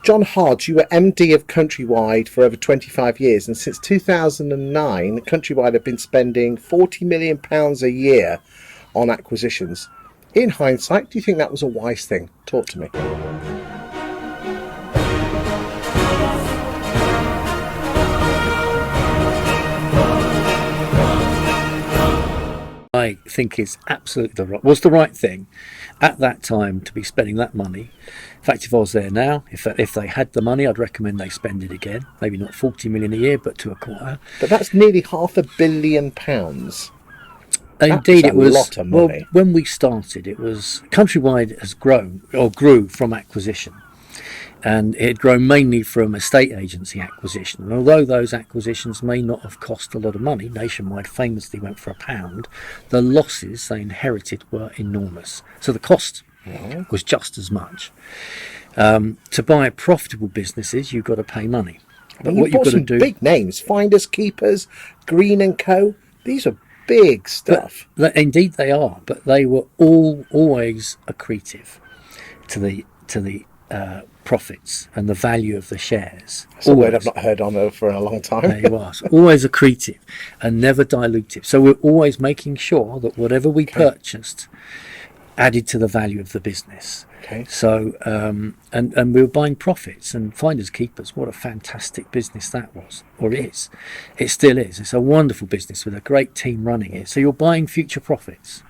John Hodge, you were MD of Countrywide for over 25 years, and since 2009, Countrywide have been spending £40 million a year on acquisitions. In hindsight, do you think that was a wise thing? Talk to me. I think is absolutely was the right thing at that time to be spending that money. In fact, if I was there now, if they had the money, I'd recommend they spend it again. Maybe not 40 million a year, but to a quarter. But that's nearly £500 million. Indeed, it was a lot of money. Well, when we started, it was Countrywide has grown or grew from acquisition. And it had grown mainly from estate agency acquisition. And although those acquisitions may not have cost a lot of money, Nationwide famously went for £1, the losses they inherited were enormous. So the cost was just as much. To buy profitable businesses, you've got to pay money. But what you've got to do, big names, Finders Keepers, Green & Co. These are big stuff. Indeed they are, but they were always accretive to the profits and the value of the shares. That's a word I've not heard on for a long time. There you are. So always accretive and never dilutive. So we're always making sure that whatever we purchased added to the value of the business. Okay. So and we were buying profits, and Finders Keepers, what a fantastic business that was, or is. It still is. It's a wonderful business with a great team running it. So you're buying future profits.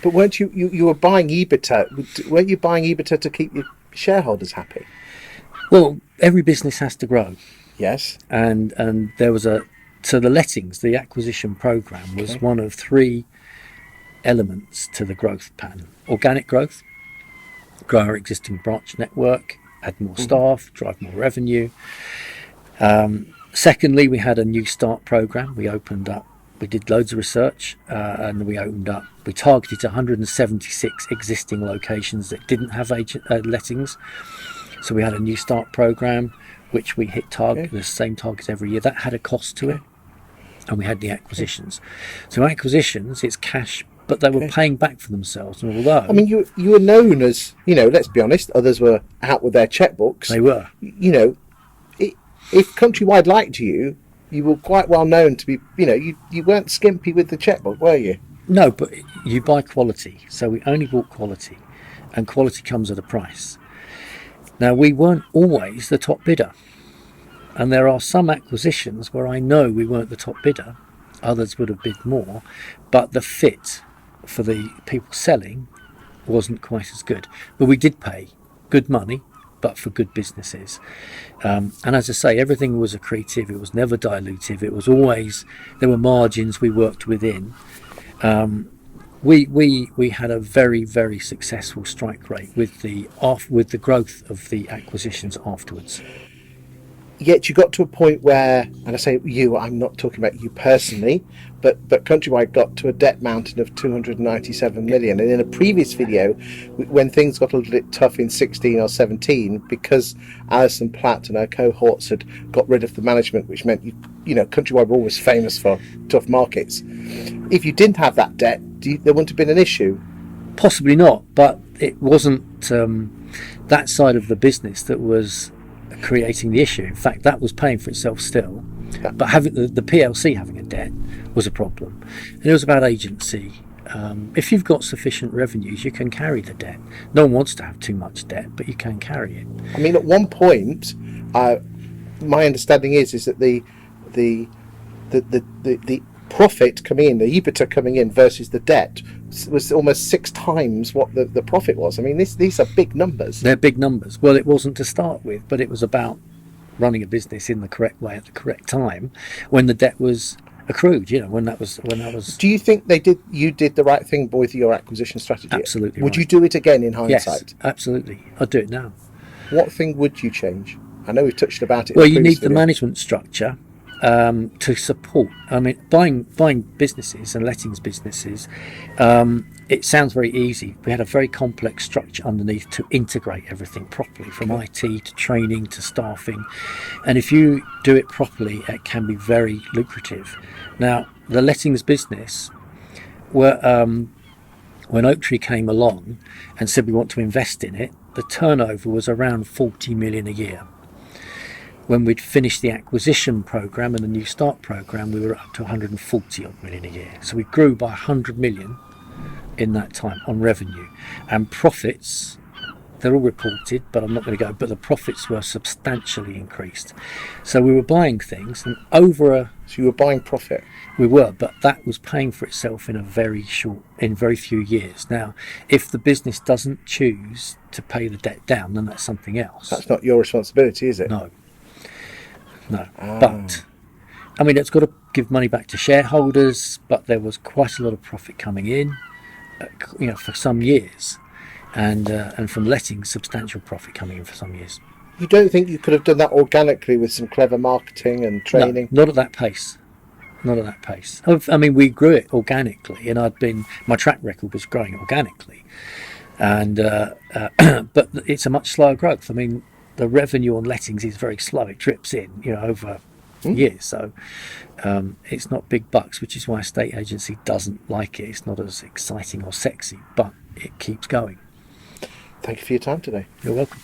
But weren't you were buying EBITDA? Weren't you buying EBITDA to keep your shareholders happy? Well, every business has to grow. Yes. And there was the lettings, the acquisition program was one of three elements to the growth plan. Organic growth, grow our existing branch network, add more staff, drive more revenue. Secondly, we had a new start program. We opened up. We did loads of research and we targeted 176 existing locations that didn't have lettings. So we had a new start program, which we hit the same target every year. That had a cost to it. And we had the acquisitions. So acquisitions, it's cash, but they were paying back for themselves. And although, I mean, you were known as, let's be honest, others were out with their checkbooks. They were. If Countrywide liked you, you were quite well known to be, you weren't skimpy with the checkbook, were you? No, but you buy quality. So we only bought quality, and quality comes at a price. Now, we weren't always the top bidder. And there are some acquisitions where I know we weren't the top bidder. Others would have bid more, but the fit for the people selling wasn't quite as good. But we did pay good money, but for good businesses. And as I say, everything was accretive. It was never dilutive. It was always, there were margins we worked within. We had a very, very successful strike rate with the growth of the acquisitions afterwards. Yet you got to a point where, and I say you, I'm not talking about you personally, but Countrywide got to a debt mountain of 297 million. And in a previous video, when things got a little bit tough in 16 or 17, because Alison Platt and her cohorts had got rid of the management, which meant Countrywide were always famous for tough markets. If you didn't have that debt, there wouldn't have been an issue. Possibly not, but it wasn't that side of the business that was creating the issue. In fact, that was paying for itself still, but having the PLC having a debt was a problem. And it was about agency. If you've got sufficient revenues, you can carry the debt. No one wants to have too much debt, but you can carry it. I mean, at one point, my understanding is that the profit coming in, the EBITDA coming in versus the debt was almost 6 times what the profit was. I mean, these are big numbers. They're big numbers. Well, it wasn't to start with, but it was about running a business in the correct way at the correct time when the debt was accrued. When that was. Do you think you did the right thing with your acquisition strategy? Absolutely. Would you do it again in hindsight? Yes, absolutely. I'd do it now. What thing would you change? I know we've touched about it. Well, you need the management structure to support. I mean, buying businesses and lettings businesses, it sounds very easy. We had a very complex structure underneath to integrate everything properly, from IT to training to staffing, and if you do it properly, it can be very lucrative. Now, the lettings business, when Oaktree came along and said we want to invest in it, the turnover was around 40 million a year. When we'd finished the acquisition program and the new start program, we were up to 140 odd million a year. So we grew by 100 million in that time on revenue. And profits, they're all reported, but I'm not going to go, but the profits were substantially increased. So we were buying things, and So you were buying profit. we were, but that was paying for itself in very few years. Now, if the business doesn't choose to pay the debt down, then that's something else. That's not your responsibility, is it? No. But I mean, it's got to give money back to shareholders, but there was quite a lot of profit coming in, for some years, and from lettings, substantial profit coming in for some years. You don't think you could have done that organically with some clever marketing and training? No, not at that pace. Not at that pace. I mean, we grew it organically, and my track record was growing organically, and but it's a much slower growth. I mean, the revenue on lettings is very slow. It drips in, over years. So it's not big bucks, which is why a estate agency doesn't like it. It's not as exciting or sexy, but it keeps going. Thank you for your time today. You're welcome.